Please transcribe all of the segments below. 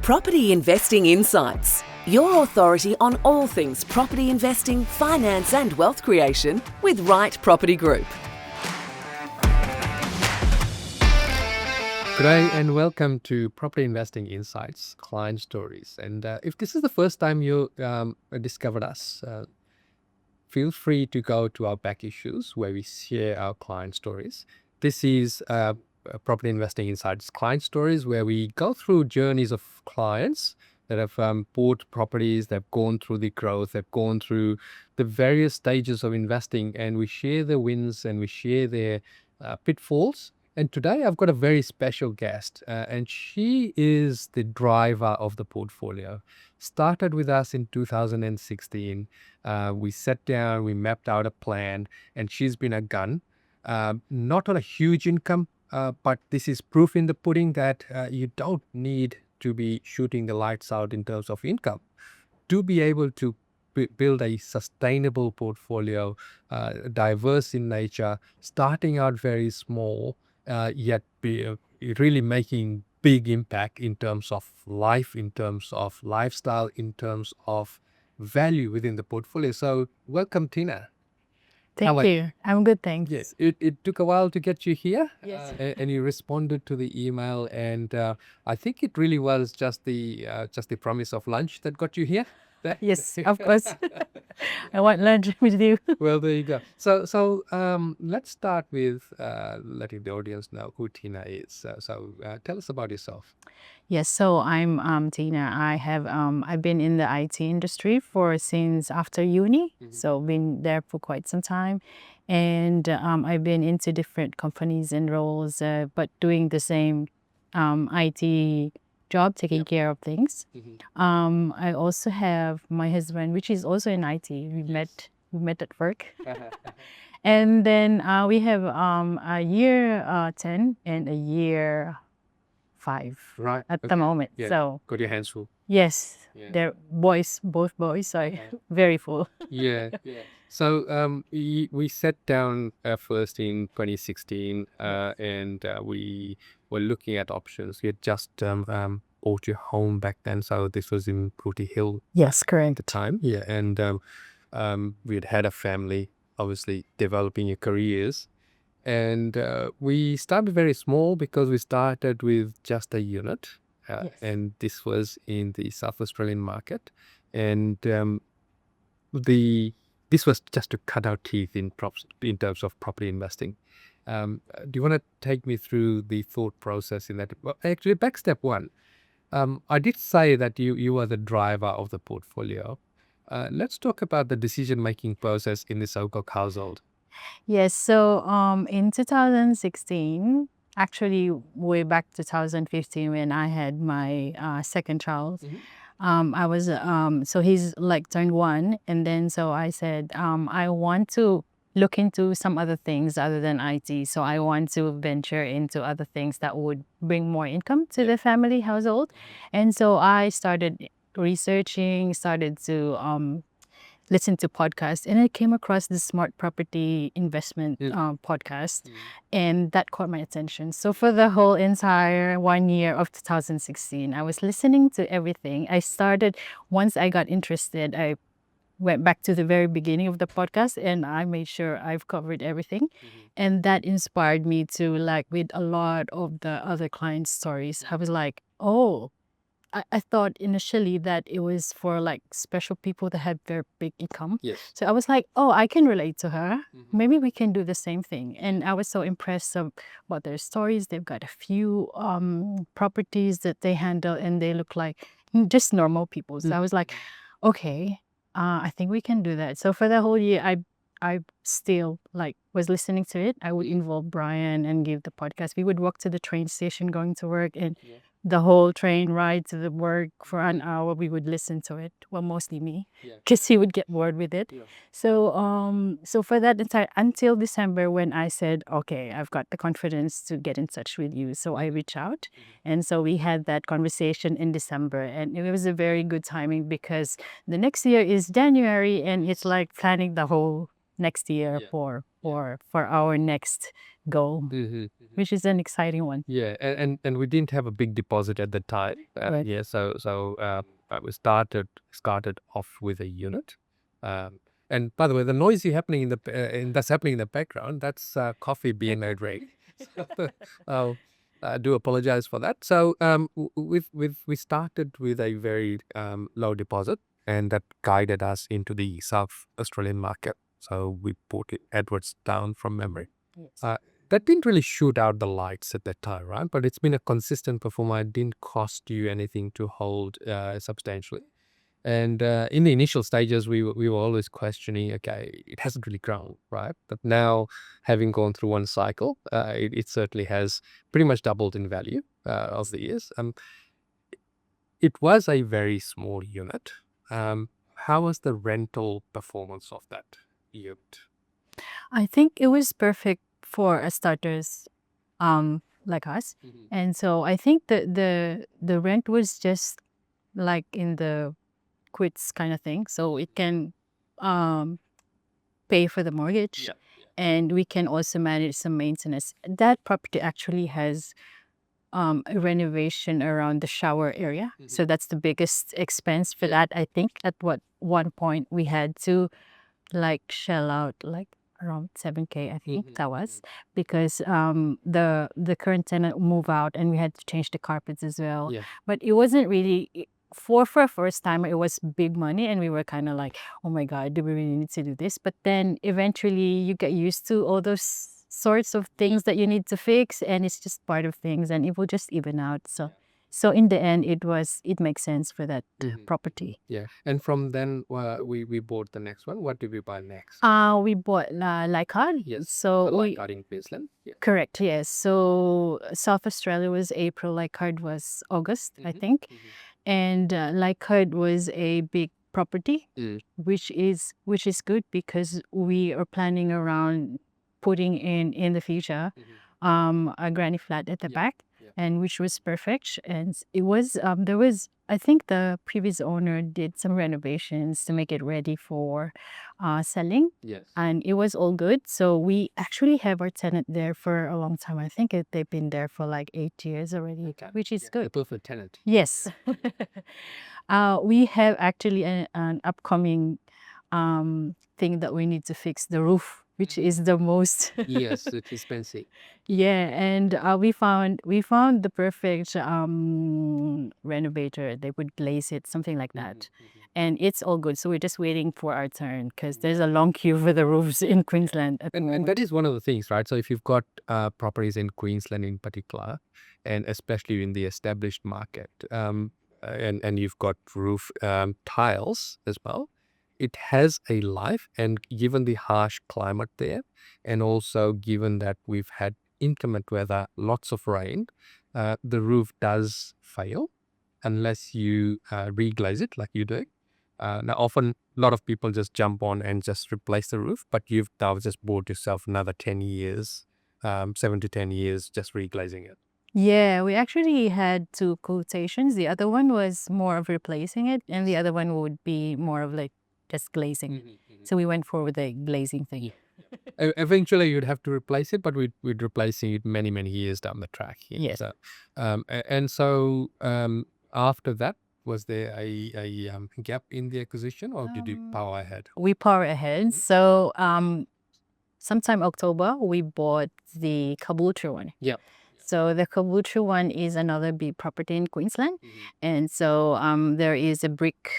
Property Investing Insights, your authority on all things property investing, finance and wealth creation with Right Property Group. Good day and welcome to Property Investing Insights, Client Stories. And if this is the first time you discovered us, feel free to go to our back issues where we share our client stories. This is Property Investing Insights, Client Stories, where we go through journeys of clients that have bought properties, they've gone through the growth, they've gone through the various stages of investing, and we share their wins and we share their pitfalls. And today I've got a very special guest, and she is the driver of the portfolio. Started with us in 2016. We sat down, we mapped out a plan, and she's been a gun. Not on a huge income, but this is proof in the pudding that you don't need to be shooting the lights out in terms of income to be able to build a sustainable portfolio, diverse in nature, starting out very small, yet be really making big impact in terms of life, in terms of lifestyle, in terms of value within the portfolio. So welcome, Tina. Thank you. I'm good, thanks. Yes, it took a while to get you here. Yes. And you responded to the email, and I think it really was just the promise of lunch that got you here. Yes, of course. I want lunch with you. Well, there you go. So let's start with letting the audience know who Tina is. So tell us about yourself. Yes, so I'm Tina. I've been in the IT industry since after uni, so been there for quite some time, and I've been into different companies and roles, but doing the same IT job, taking care of things. I also have my husband, which is also in IT. We met at work. And then we have a year 10 and a year 5 Right. at the moment. Yeah. So Got your hands full. yes, Yeah. they're both boys, so very full. Yeah. So we sat down first in 2016, and we were looking at options. We had just bought your home back then, so this was in Pooty Hill Yes, at correct. the time. Yeah, and we had a family, obviously developing your careers. And we started very small because we started with just a unit, Yes. and this was in the South Australian market. And this was just to cut our teeth in terms of property investing. Do you want to take me through the thought process in that? Well, actually, back step one. I did say that you are the driver of the portfolio. Let's talk about the decision-making process in the Sokok household. Yes, so in 2016, actually way back 2015 when I had my second child, I was so he's like turned 1, and then so I said I want to look into some other things other than IT. So I want to venture into other things that would bring more income to the family household, and so I started researching, started to listen to podcasts, and I came across the Smart Property Investment podcast, and that caught my attention. So for the whole entire 1 year of 2016, I was listening to everything. Once I got interested, I went back to the very beginning of the podcast and I made sure I've covered everything. And that inspired me to, like, with a lot of the other client stories, I was like, oh, I thought initially that it was for like special people that had very big income. Yes. So I was like, oh, I can relate to her. Maybe we can do the same thing. And I was so impressed about their stories. They've got a few properties that they handle and they look like just normal people. So I was like, okay, I think we can do that. So for the whole year, I still like was listening to it. I would involve Brian and give the podcast. We would walk to the train station going to work, and the whole train ride to the work for an hour, we would listen to it. Well, mostly me, because he would get bored with it. So for that until December, when I said, okay, I've got the confidence to get in touch with you, so I reached out, and so we had that conversation in December, and it was a very good timing because the next year is January, and it's like planning the whole next year Yeah. for our next goal, which is an exciting one. Yeah, and we didn't have a big deposit at the time. Right. Yeah, so we started off with a unit. And by the way, the noise you happening in the that's happening in the background, that's coffee being made ready. So I do apologize for that. So we started with a very low deposit, and that guided us into the South Australian market. So we bought it Edwards down from memory. Yes. That didn't really shoot out the lights at that time, right? But it's been a consistent performer. It didn't cost you anything to hold substantially. And in the initial stages, we were always questioning, okay, it hasn't really grown, right? But now, having gone through one cycle, it certainly has pretty much doubled in value of the years. It was a very small unit. How was the rental performance of that unit? I think it was perfect for starters like us. And so I think the rent was just like in the quits kind of thing. So it can pay for the mortgage, and we can also manage some maintenance. That property actually has a renovation around the shower area. So that's the biggest expense for that. I think at one point we had to like shell out like around 7K, I think that was, because the current tenant moved out and we had to change the carpets as well. But it wasn't really for a first time, it was big money, and we were kind of like, oh my god, do we really need to do this? But then eventually you get used to all those sorts of things that you need to fix, and it's just part of things, and it will just even out. So in the end, it makes sense for that property. Yeah, and from then we bought the next one. What did we buy next? We bought Leichhardt. Yes, So the we Leichhardt in Queensland. Yeah. correct, yes. So South Australia was April, Leichhardt was August, I think, and Leichhardt was a big property, which is good because we are planning around putting in the future a granny flat at the back, and which was perfect. And it was there was, I think the previous owner did some renovations to make it ready for selling, Yes. and it was all good. So we actually have our tenant there for a long time. I think they've been there for like 8 years already, which is The good. perfect tenant. Yes. We have actually an upcoming thing that we need to fix, the roof, which is the most Yes, it's expensive. yeah, and we found the perfect renovator. They would glaze it, something like that, and it's all good. So we're just waiting for our turn because there's a long queue for the roofs in Queensland at the And moment. that is one of the things, right? So if you've got properties in Queensland in particular, and especially in the established market, and you've got roof tiles as well, it has a life. And given the harsh climate there, and also given that we've had inclement weather, lots of rain, the roof does fail unless you reglaze it like you do. Now, often a lot of people just jump on and just replace the roof, but you've now just bought yourself another 10 years, 7 to 10 years, just reglazing it. Yeah, we actually had two quotations. The other one was more of replacing it, and the other one would be more of like just glazing. So we went for the glazing thing. Eventually, you'd have to replace it, but we'd replacing it many, many years down the track. Yes. So, so after that, was there a gap in the acquisition, or did you power ahead? We power ahead. So sometime October, we bought the Caboolture one. Yeah. So the Caboolture one is another big property in Queensland. And so there is a brick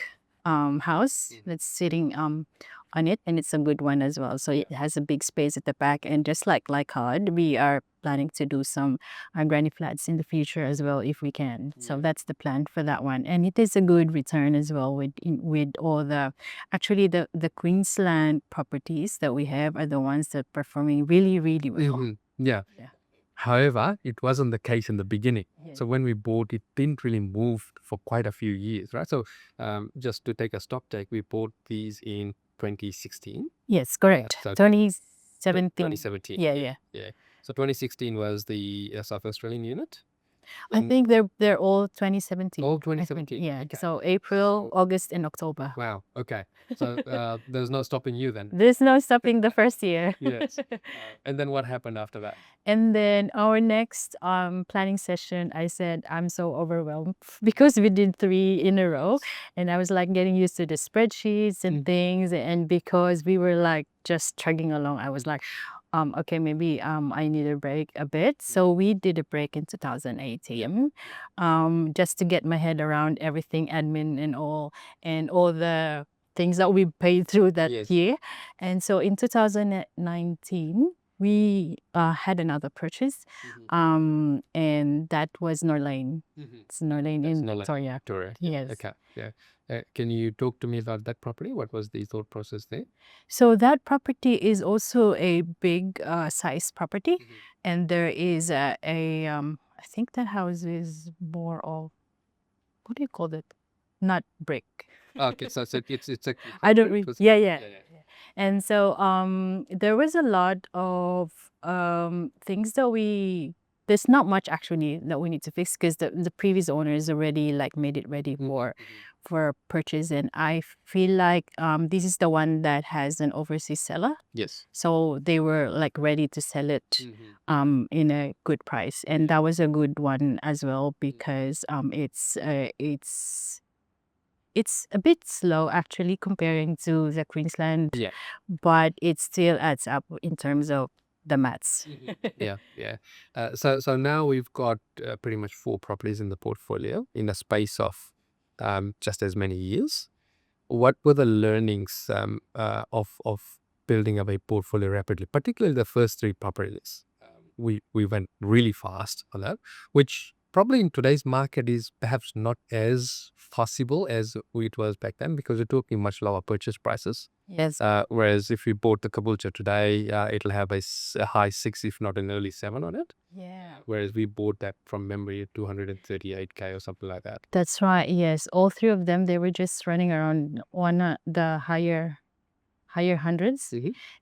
house that's sitting on it, and it's a good one as well. So it has a big space at the back, and just like Leichhardt, we are planning to do some granny flats in the future as well if we can. So that's the plan for that one, and it is a good return as well with all the actually the Queensland properties that we have are the ones that are performing really, really well. Yeah. However, it wasn't the case in the beginning. Yes. So when we bought, it didn't really move for quite a few years, right? So just to take a stock take, we bought these in 2016. Yes, correct. So 2017. 2017. Yeah. So 2016 was the South Australian unit. I And think they're all 2017. all I think, 2017. yeah. Okay. So April, August, and October. Wow. Okay. So there's no stopping you then. There's no stopping the first year. Yes. And then what happened after that? And then our next planning session, I said, I'm so overwhelmed because we did 3 in a row. And I was like getting used to the spreadsheets and things. And because we were like just chugging along, I was like, okay, maybe I need a break a bit. So we did a break in 2018 just to get my head around everything, admin and all the things that we paid through that Yes. year. And so in 2019, we had another purchase, and that was Norlane. It's Norlane That's in Nolan Victoria. Victoria. Yes. Okay. Yeah. Can you talk to me about that property? What was the thought process there? So that property is also a big size property, and there is I think that house is more of, what do you call it? Not brick. Okay, so it's a I don't concrete, yeah, yeah. And so there was a lot of things that there's not much actually that we need to fix because the previous owners already like made it ready for purchase, and I feel like this is the one that has an overseas seller. Yes. So they were like ready to sell it in a good price, and that was a good one as well because it's a bit slow actually comparing to the Queensland, Yeah. but it still adds up in terms of the maths. Yeah. So now we've got pretty much 4 properties in the portfolio in a space of just as many years. What were the learnings of building up a portfolio rapidly, particularly the first 3 properties? We went really fast on that, which probably in today's market is perhaps not as possible as it was back then because we're talking much lower purchase prices. Yes. Whereas if we bought the Caboolture today, it'll have a high 6, if not an early 7 on it. Yeah. Whereas we bought that from memory at 238K or something like that. That's right. Yes. All 3 of them, they were just running around the higher hundreds,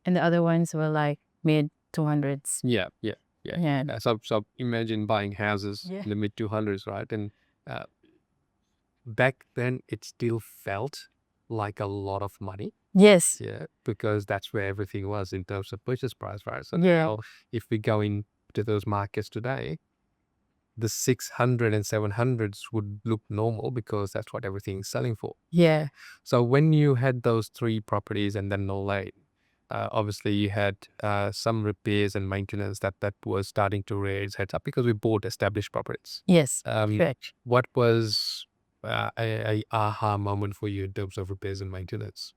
and the other ones were like mid 200s. Yeah. Yeah. So imagine buying houses in the mid 200s, right? And back then it still felt like a lot of money. Yes. Yeah, because that's where everything was in terms of purchase price, right? So Yeah. now if we go into those markets today, the 600 and 700s would look normal because that's what everything's selling for. Yeah. So when you had those 3 properties and then no lane, obviously you had some repairs and maintenance that was starting to rear its heads up because we bought established properties. Yes. Correct. What was a aha moment for you in terms of repairs and maintenance?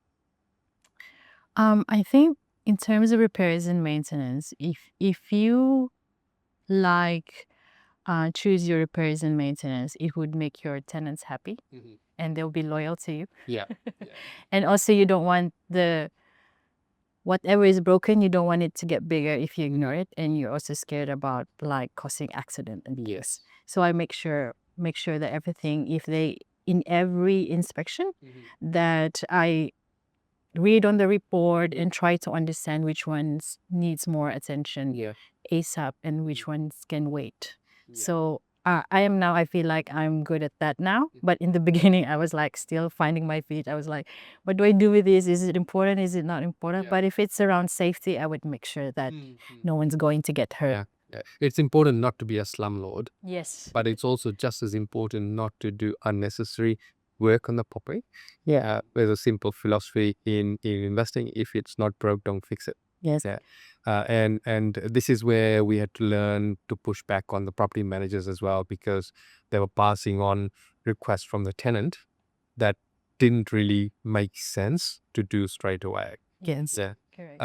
I think in terms of repairs and maintenance, if you like choose your repairs and maintenance, it would make your tenants happy and they'll be loyal to you. Yeah. And also you don't want whatever is broken, you don't want it to get bigger if you ignore it, and you're also scared about like causing accident and Yes. so I make sure that everything, if they in every inspection that I read on the report and try to understand which ones needs more attention ASAP and which ones can wait. So I feel like I'm good at that now, but in the beginning I was like still finding my feet. I was like, what do I do with this? Is it important? Is it not important? But if it's around safety, I would make sure that no one's going to get hurt. Yeah. It's important not to be a slumlord, Yes. but it's also just as important not to do unnecessary work on the property. Yeah. There's a simple philosophy in investing: if it's not broke, don't fix it. Yes. Yeah. And this is where we had to learn to push back on the property managers as well, because they were passing on requests from the tenant that didn't really make sense to do straight away. Yes. Yeah. Correct.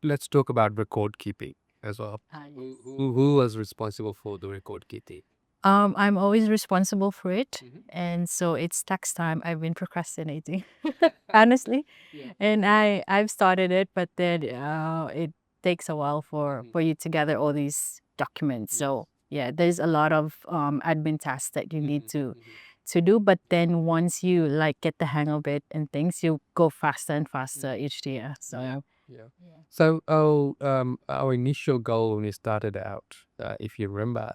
Let's talk about record keeping as well. Yes. Who was responsible for the record keeping? I'm always responsible for it, and so it's tax time. I've been procrastinating, honestly, and I've started it, but then it takes a while for you to gather all these documents. So yeah, there's a lot of admin tasks that you need to do, but then once you like get the hang of it and things, you go faster and faster each year. So So our initial goal when we started out, if you remember,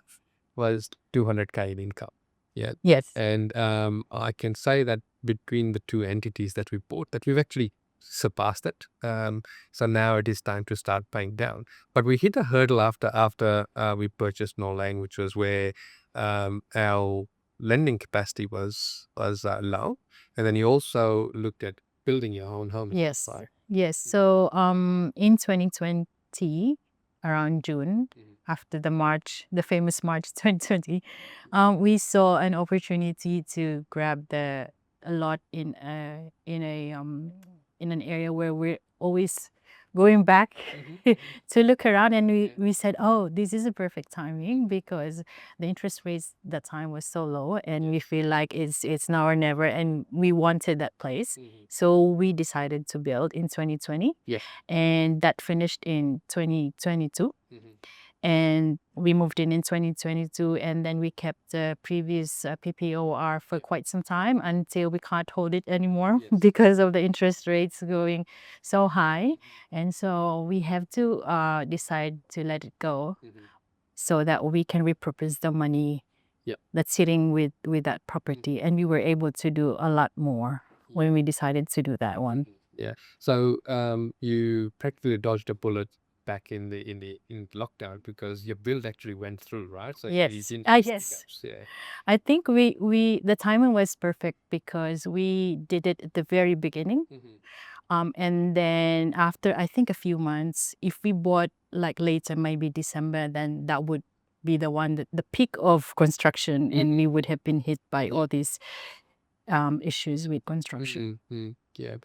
was 200K in income. Yeah. Yes. And I can say that between the two entities that we bought, that we've actually surpassed it. So now it is time to start paying down. But we hit a hurdle after we purchased Norlang, which was where our lending capacity was low. And then you also looked at building your own home. Yes. Right? Yes. So in 2020, around June, after the famous March 2020, we saw an opportunity to grab a lot in an area where we're always going back to look around, and we said, oh, this is a perfect timing because the interest rates that time was so low, and we feel like it's now or never, and we wanted that place. So we decided to build in 2020. Yes. And that finished in 2022. And we moved in 2022, and then we kept the previous PPOR for quite some time until we can't hold it anymore because of the interest rates going so high. And so we have to decide to let it go so that we can repurpose the money that's sitting with that property. And we were able to do a lot more when we decided to do that one. Yeah. So you practically dodged a bullet back in lockdown because your build actually went through, right? So you Yes. didn't Yes. hiccups, yeah. I think the timing was perfect because we did it at the very beginning. And then after, I think, a few months, if we bought like later, maybe December, then that would be the peak of construction, and we would have been hit by all these issues with construction. Yeah.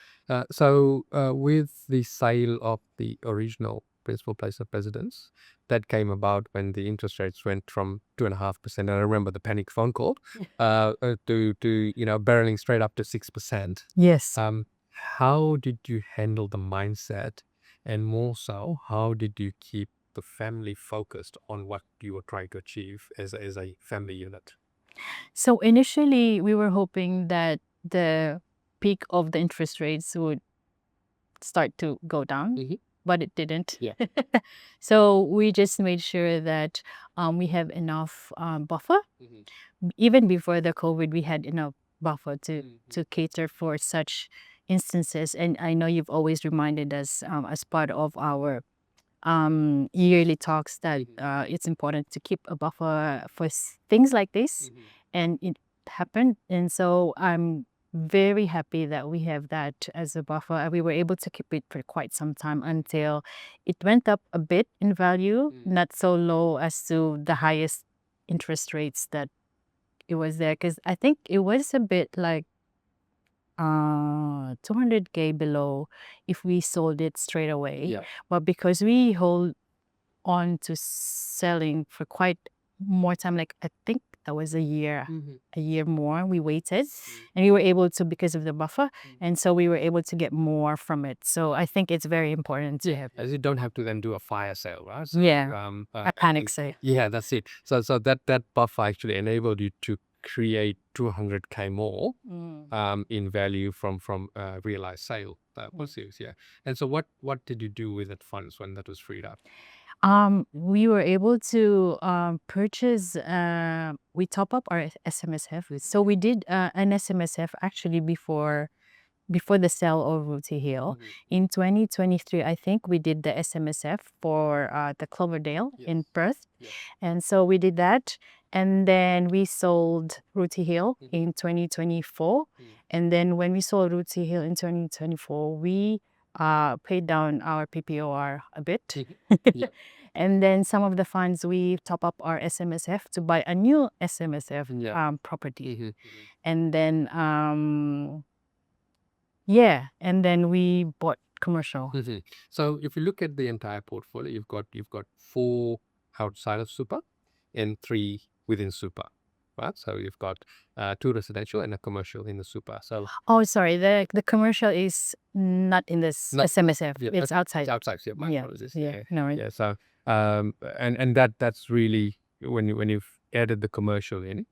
So with the sale of the original principal place of residence, that came about when the interest rates went from 2.5%. And I remember the panic phone call to barreling straight up to 6%. Yes. How did you handle the mindset, and more so, how did you keep the family focused on what you were trying to achieve as a family unit? So initially, we were hoping that the peak of the interest rates would start to go down, but it didn't. Yeah. So we just made sure that we have enough buffer. Even before the COVID, we had enough buffer to cater for such instances. And I know you've always reminded us as part of our yearly talks that it's important to keep a buffer for things like this. And it happened. And so I'm very happy that we have that as a buffer. We were able to keep it for quite some time until it went up a bit in value, not so low as to the highest interest rates that it was there. Because I think it was a bit like 200K below if we sold it straight away. Yeah. But because we hold on to selling for quite more time, like I think that was a year more, we waited, and we were able to, because of the buffer, and so we were able to get more from it. So I think it's very important to have. As you don't have to then do a fire sale, right? So, A panic sale. Yeah, that's it. So that buffer actually enabled you to create 200K more in value from realized sale proceeds. Yeah. And so what did you do with that funds when that was freed up? We were able to purchase, we top up our SMSF. So we did an SMSF actually before the sale of Rooty Hill. In 2023, I think we did the SMSF for the Cloverdale in Perth. And so we did that. And then we sold Rooty Hill in 2024. And then when we sold Rooty Hill in 2024, we paid down our PPOR a bit. And then some of the funds, we top up our SMSF to buy a new SMSF property. And then and then we bought commercial. So if you look at the entire portfolio, you've got 4 outside of super and 3 within super, right? So you've got 2 residential and a commercial in the super. So sorry, the commercial is not in this SMSF. It's outside. It's outside. Yeah, my apologies. No, right. Yeah. So and that's really when you've added the commercial in,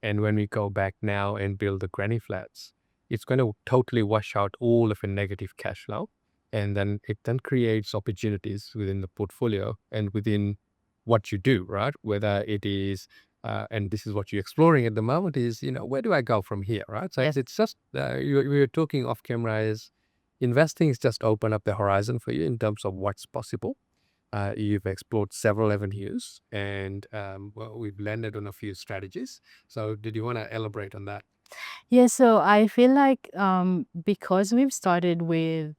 and when we go back now and build the granny flats, it's going to totally wash out all of a negative cash flow, and then it creates opportunities within the portfolio and within what you do, right? Whether it is and this is what you're exploring at the moment, is, where do I go from here, right? So Yes. it's just, we were talking off camera, is investing is just open up the horizon for you in terms of what's possible. You've explored several avenues, and well, we've landed on a few strategies. So did you want to elaborate on that? Yeah, so I feel like because we've started with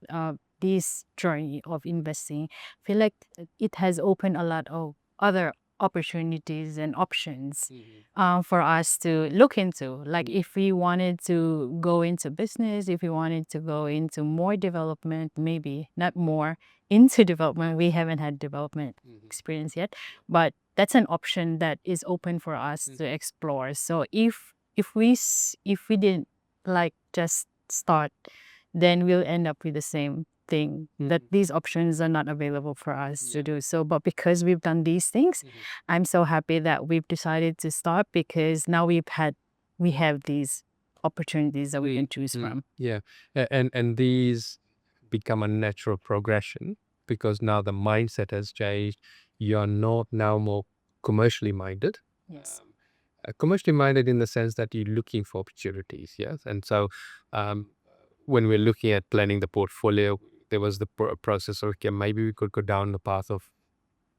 this journey of investing, I feel like it has opened a lot of other opportunities and options for us to look into. Like if we wanted to go into business, if we wanted to go into more development, maybe not more into development. We haven't had development experience yet, but that's an option that is open for us to explore. So if we didn't like just start, then we'll end up with the same thing, that these options are not available for us to do so. But because we've done these things, I'm so happy that we've decided to start, because now we have these opportunities that we can choose from. Yeah. And these become a natural progression because now the mindset has changed. You're not now more commercially minded. Yes. Commercially minded in the sense that you're looking for opportunities, yes. And so when we're looking at planning the portfolio, there was the process of, okay, maybe we could go down the path of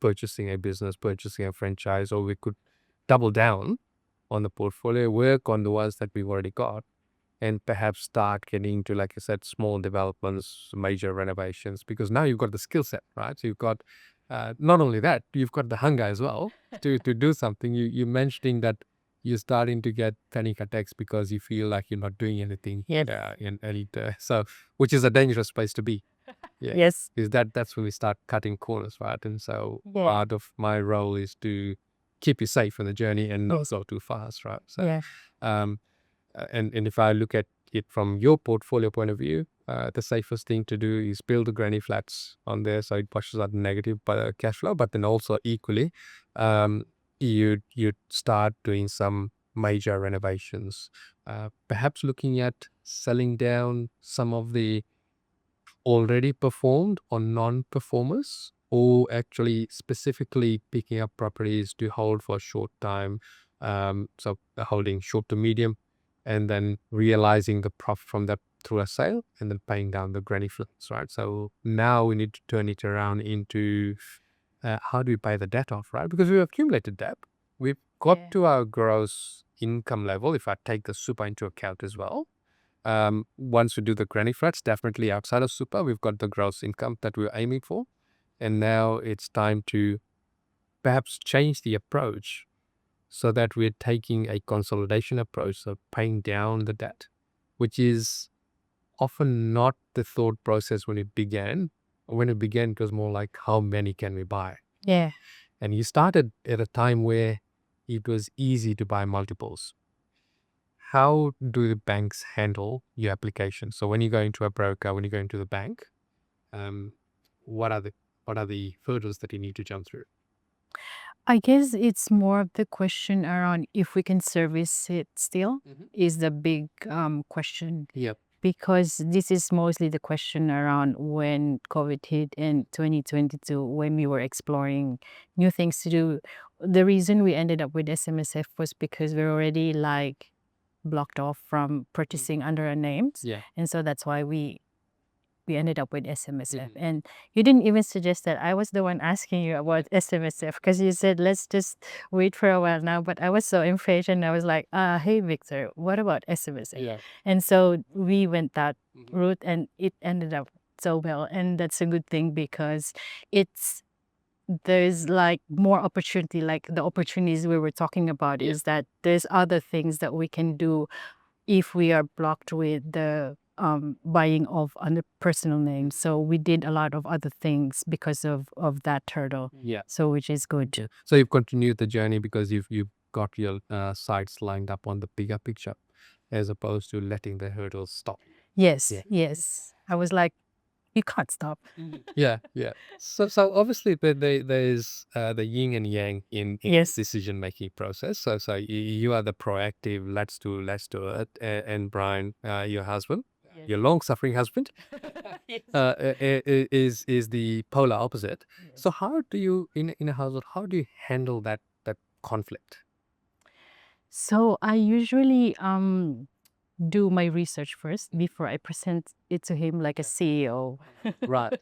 purchasing a business, purchasing a franchise, or we could double down on the portfolio, work on the ones that we've already got, and perhaps start getting into, like I said, small developments, major renovations, because now you've got the skill set, right? So you've got, not only that, you've got the hunger as well to do something. You're mentioning that you're starting to get panic attacks because you feel like you're not doing anything. Yes. So, which is a dangerous place to be. Yeah. Yes. Because that's when we start cutting corners, right? And so Yeah. part of my role is to keep you safe on the journey and not go too fast, right? So, Yeah. and if I look at it from your portfolio point of view, the safest thing to do is build the granny flats on there, so it pushes out negative cash flow. But then also equally, you start doing some major renovations, perhaps looking at selling down some of the already performed or non-performers, or actually specifically picking up properties to hold for a short time. So holding short to medium, and then realizing the profit from that through a sale, and then paying down the granny flats, right? So now we need to turn it around into how do we pay the debt off, right? Because we've accumulated debt. We've got Yeah. to our gross income level, if I take the super into account as well. Once we do the granny flats, definitely outside of super, we've got the gross income that we're aiming for. And now it's time to perhaps change the approach so that we're taking a consolidation approach, so paying down the debt, which is often not the thought process when it began. When it began, it was more like, how many can we buy? Yeah. And you started at a time where it was easy to buy multiples. How do the banks handle your application? So when you go into a broker, when you go into the bank, what are the hurdles that you need to jump through? I guess it's more of the question around if we can service it still is the big question. Yep. Because this is mostly the question around when COVID hit in 2022, when we were exploring new things to do. The reason we ended up with SMSF was because we're already like blocked off from purchasing under our names. Yeah. And so that's why we ended up with SMSF. And you didn't even suggest that. I was the one asking you about SMSF, because you said, let's just wait for a while now. But I was so impatient. I was like, hey, Victor, what about SMSF? Yeah. And so we went that route, and it ended up so well. And that's a good thing, because there's like more opportunity. Like the opportunities we were talking about is that there's other things that we can do if we are blocked with the buying of under personal names. So we did a lot of other things because of that hurdle. Yeah. So which is good. Yeah. So you've continued the journey because you've got your sights lined up on the bigger picture, as opposed to letting the hurdles stop. Yes. Yeah. Yes. I was like, you can't stop. Yeah. So obviously, there's the yin and yang in Yes. decision making process. So you are the proactive, let's do it, and Brian, your husband, your long suffering husband, is the polar opposite. So how do you in a household, how do you handle that conflict? So I usually do my research first before I present it to him like a CEO. Right.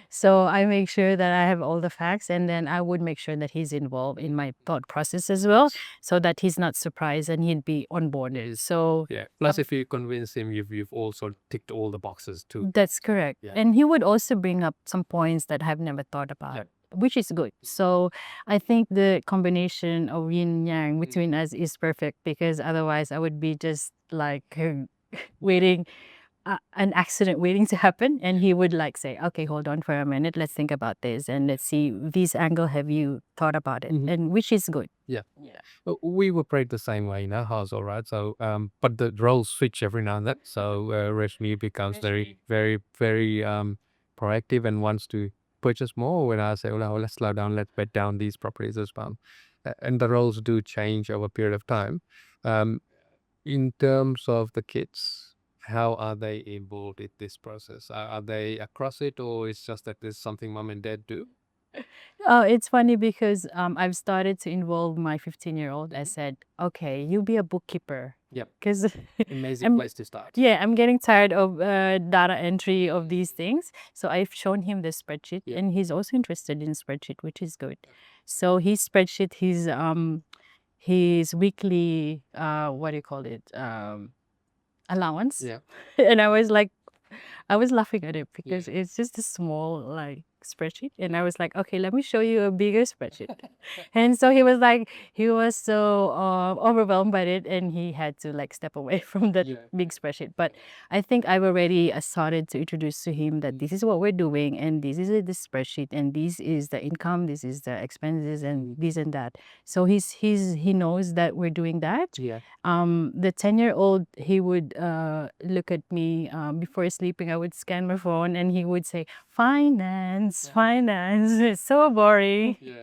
So I make sure that I have all the facts, and then I would make sure that he's involved in my thought process as well, so that he's not surprised and he'd be on board. So Yeah. Plus, if you convince him, you've also ticked all the boxes too. that's correct. Yeah. And he would also bring up some points that I've never thought about. Yeah. Which is good. So I think the combination of yin and yang between us is perfect, because otherwise I would be just like waiting, an accident waiting to happen, and he would like say, okay, hold on for a minute, let's think about this and let's see this angle, have you thought about it? And which is good. Yeah. We operate the same way in our house, all right. So, but the roles switch every now and then. So, Rashmi becomes very proactive and wants to purchase more. When I say, "Oh, no, let's slow down, let's bet down these properties as well," and the roles do change over a period of time. In terms of the kids, how are they involved in this process? Are they across it, or it's just that there's something mom and dad do? Oh, it's funny because I've started to involve my 15-year-old. I said, okay, you be a bookkeeper. Yep. Because Amazing place to start. yeah, I'm getting tired of data entry of these things. So I've shown him the spreadsheet, and he's also interested in spreadsheet, which is good. So his spreadsheet, his weekly, what do you call it? Allowance. Yeah. And I was laughing at it because it's just a small like spreadsheet, and I was like, okay, let me show you a bigger spreadsheet. And so he was so overwhelmed by it, and he had to like step away from that big spreadsheet. But I think I've already started to introduce to him that this is what we're doing, and this is the spreadsheet, and this is the income, this is the expenses, and this and that. So he knows that we're doing that. Yeah. The 10-year-old, he would look at me before sleeping. I would scan my phone, and he would say, finance, finance. It's so boring. Yeah.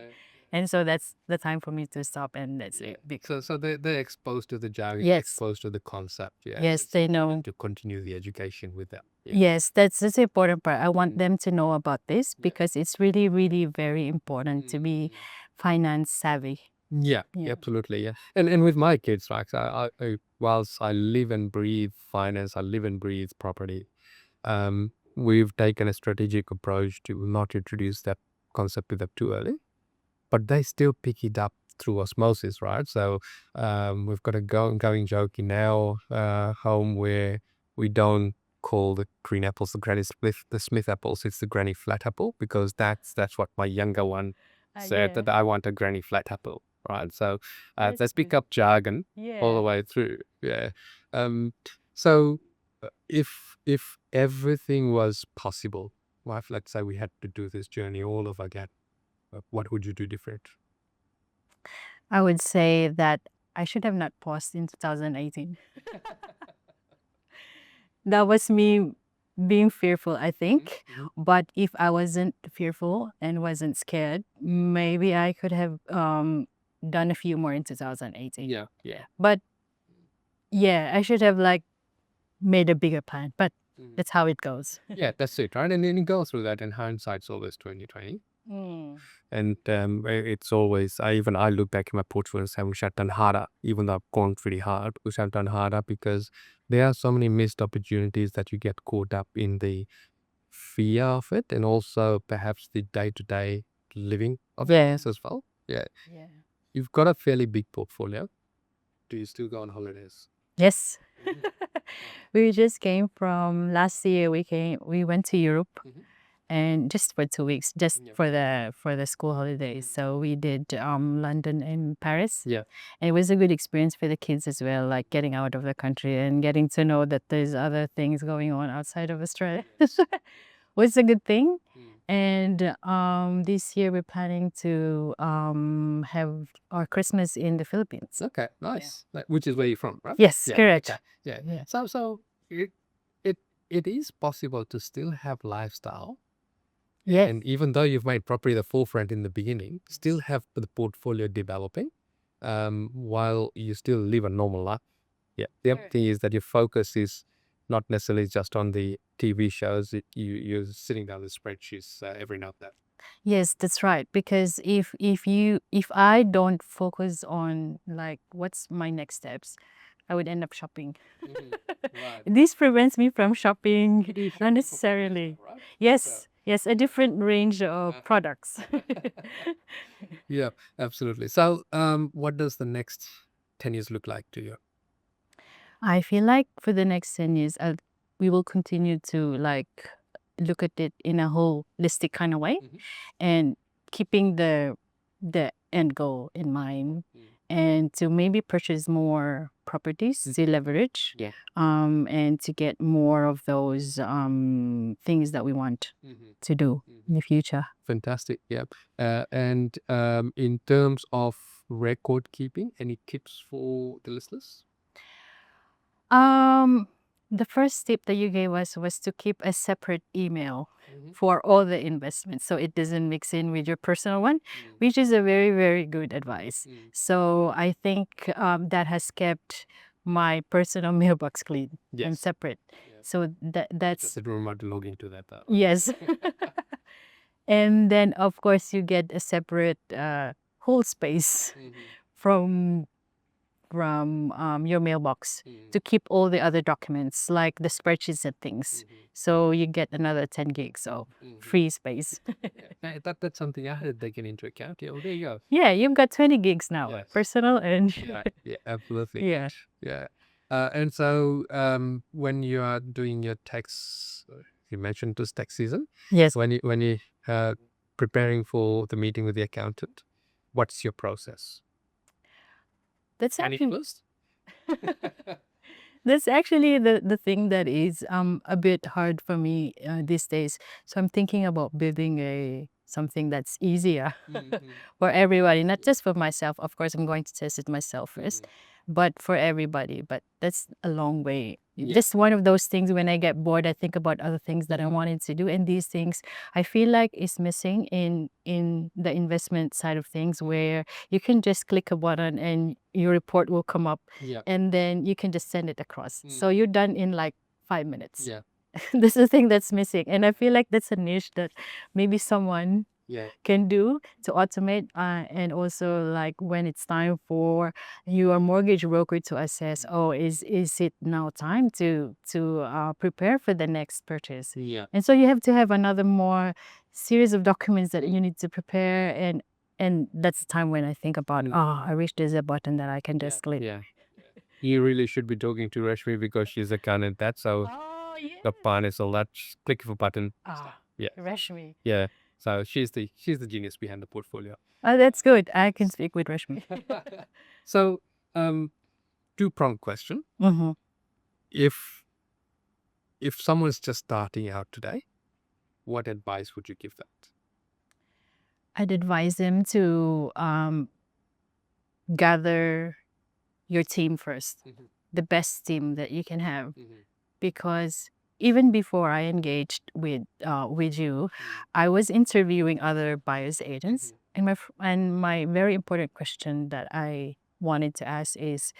And so that's the time for me to stop, and that's it. So they're exposed to the jargon, Yes. exposed to the concept. Yeah. Yes, they know. To continue the education with them. Yeah. Yes, that's the important part. I want them to know about this because it's really, really very important to be finance savvy. Yeah, Yeah. absolutely. Yeah. And with my kids, like whilst I live and breathe finance, I live and breathe property. We've taken a strategic approach to not introduce that concept with them too early, but they still pick it up through osmosis, right? So we've got a going joke in our home where we don't call the green apples the Smith apples, it's the granny flat apple, because that's what my younger one said, that I want a granny flat apple, right? So let's pick up jargon all the way through. Yeah. So if everything was possible, well, let's say we had to do this journey all over again, what would you do different? I would say that I should have not paused in 2018. That was me being fearful, I think. But if I wasn't fearful and wasn't scared, maybe I could have done a few more in 2018. Yeah. But yeah, I should have like made a bigger plan. But that's how it goes. Yeah, that's it, right? And then you go through that, and hindsight's always 2020. And it's always, I look back at my portfolio and say, we should have done harder, even though I've gone pretty hard. We should have done harder because there are so many missed opportunities that you get caught up in the fear of it, and also perhaps the day-to-day living of things as well. Yeah. You've got a fairly big portfolio. Do you still go on holidays? Yes. We just came from last year. We went to Europe. And just for 2 weeks, just for the school holidays. So we did London and Paris. Yeah. And it was a good experience for the kids as well, like getting out of the country and getting to know that there's other things going on outside of Australia. Was a good thing. And this year we're planning to have our Christmas in the Philippines. Okay, nice. Which is where you're from, right? Yes, correct. Okay. Yeah. So it is possible to still have lifestyle. Yes. And even though you've made property the forefront in the beginning, still have the portfolio developing while you still live a normal life. Yeah. The other thing is that your focus is not necessarily just on the TV shows. You're sitting down the spreadsheets every now and then. Yes, that's right. Because if I don't focus on like what's my next steps, I would end up shopping. Right. This prevents me from shopping You do shop for unnecessarily. right? Yes, yes, a different range of products. Yeah, absolutely. So, what does the next 10 years look like to you? I feel like for the next 10 years, we will continue to like look at it in a holistic kind of way and keeping the end goal in mind and to maybe purchase more properties to leverage Yeah. and to get more of those things that we want to do in the future. Fantastic. Yeah. And in terms of record keeping, any tips for the listeners? Um, the first tip that you gave us was to keep a separate email for all the investments so it doesn't mix in with your personal one, which is a very, very good advice. So I think that has kept my personal mailbox clean and Yes. separate. So that's Just remember to log into that. yes. And then of course you get a separate whole space from your mailbox to keep all the other documents like the spreadsheets and things. So you get another 10 gigs of free space. Yeah, that's something I had taken into account. Yeah, well, there you go. Yeah, you've got 20 gigs now, Yes. personal and Yeah, absolutely. yeah. Yeah. And so when you are doing your tax, you mentioned this tax season. Yes. When you preparing for the meeting with the accountant, what's your process? That's Any actually clues? that's actually the thing that is a bit hard for me these days. So I'm thinking about building something that's easier for everybody, not just for myself. Of course, I'm going to test it myself first, but for everybody. But that's a long way. Just one of those things when I get bored, I think about other things that I wanted to do. And these things I feel like is missing in the investment side of things where you can just click a button and your report will come up Yeah. and then you can just send it across. So you're done in like 5 minutes. Yeah. This is the thing that's missing. And I feel like that's a niche that maybe someone Yeah. can do to automate and also like when it's time for your mortgage broker to assess, oh, is it now time to prepare for the next purchase? Yeah. And so you have to have another more series of documents that you need to prepare and that's the time when I think about, I wish there's a button that I can just click. Yeah. You really should be talking to Rashmi because she's a candidate that. So Oh, yeah. the plan is a lot. Click of a button. Yeah. Rashmi. Yeah. So she's the genius behind the portfolio. Oh, that's good. I can speak with Rashmi. So, two-pronged question. If someone's just starting out today, what advice would you give that? I'd advise them to gather your team first, the best team that you can have, because even before I engaged with you, I was interviewing other buyers agents, and my very important question that I wanted to ask is,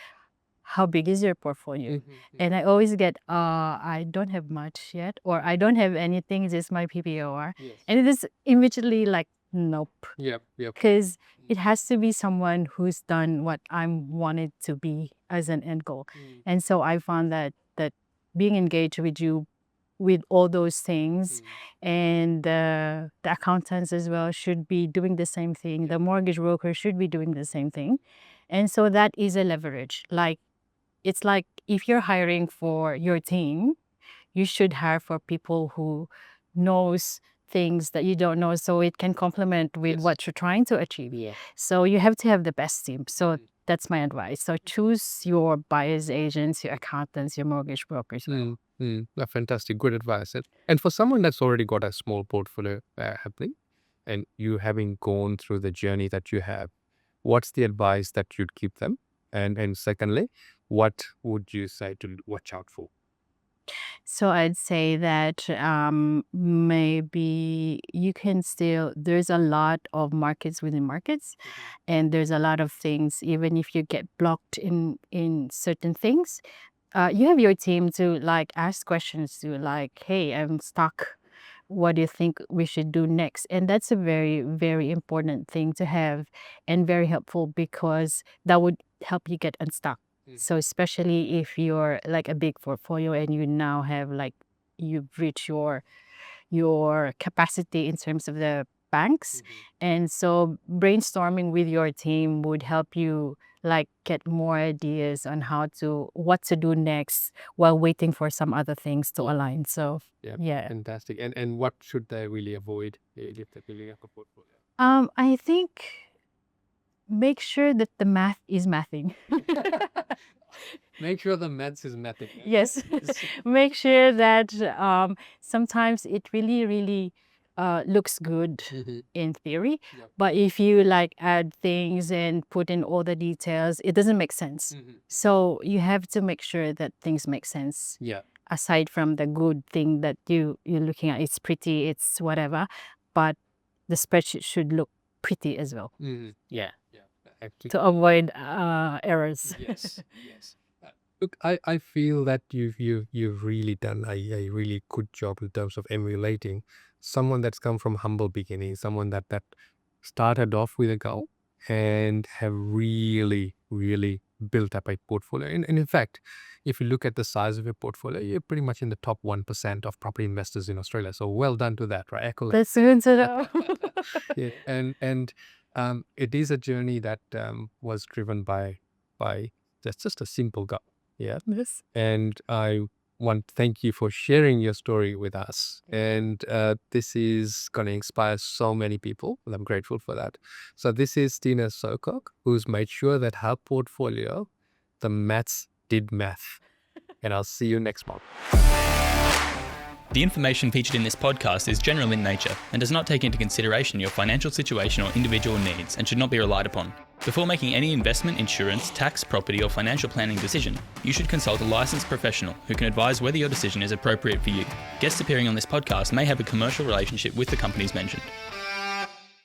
how big is your portfolio? And I always get, I don't have much yet, or I don't have anything, just my PPOR. And it is immediately like, nope. Yep. Because it has to be someone who's done what I wanted to be as an end goal. And so I found that being engaged with you with all those things and the accountants as well should be doing the same thing. The mortgage broker should be doing the same thing. And so that is a leverage. Like, it's like if you're hiring for your team, you should hire for people who knows things that you don't know so it can complement with what you're trying to achieve. So you have to have the best team. So that's my advice. So choose your buyer's agents, your accountants, your mortgage brokers. A fantastic, good advice. And for someone that's already got a small portfolio happening, and you having gone through the journey that you have, what's the advice that you'd give them? And secondly, what would you say to watch out for? So I'd say that maybe you can still, there's a lot of markets within markets, and there's a lot of things, even if you get blocked in certain things, you have your team to like ask questions to like, hey, I'm stuck what do you think we should do next? And that's a very, very important thing to have and very helpful because that would help you get unstuck. So especially if you're like a big portfolio and you now have like you've reached your capacity in terms of the banks. And so brainstorming with your team would help you like get more ideas on what to do next while waiting for some other things to align. So yeah. Fantastic. And what should they really avoid if they're building up a portfolio? I think make sure that the math is mathing. Make sure the maths is mathing. Yes. Make sure that sometimes it really, really looks good in theory. But if you like add things and put in all the details, it doesn't make sense. So you have to make sure that things make sense. Yeah. Aside from the good thing that you're looking at, it's pretty, it's whatever, but the spreadsheet should look pretty as well. Yeah. Actually, To avoid errors. yes. Look, I feel that you've really done a really good job in terms of emulating someone that's come from humble beginnings, someone that started off with a goal and have really, really built up a portfolio. And in fact, if you look at the size of your portfolio, you're pretty much in the top 1% of property investors in Australia. So well done to that, right? Accolades. That's good to know. Yeah, and it is a journey that was driven by that's just a simple goal. Yeah. Yes. And I want to thank you for sharing your story with us. And this is going to inspire so many people. And I'm grateful for that. So this is Tina Sokok, who's made sure that her portfolio, the maths did math. And I'll see you next month. The information featured in this podcast is general in nature and does not take into consideration your financial situation or individual needs and should not be relied upon. Before making any investment, insurance, tax, property or financial planning decision, you should consult a licensed professional who can advise whether your decision is appropriate for you. Guests appearing on this podcast may have a commercial relationship with the companies mentioned.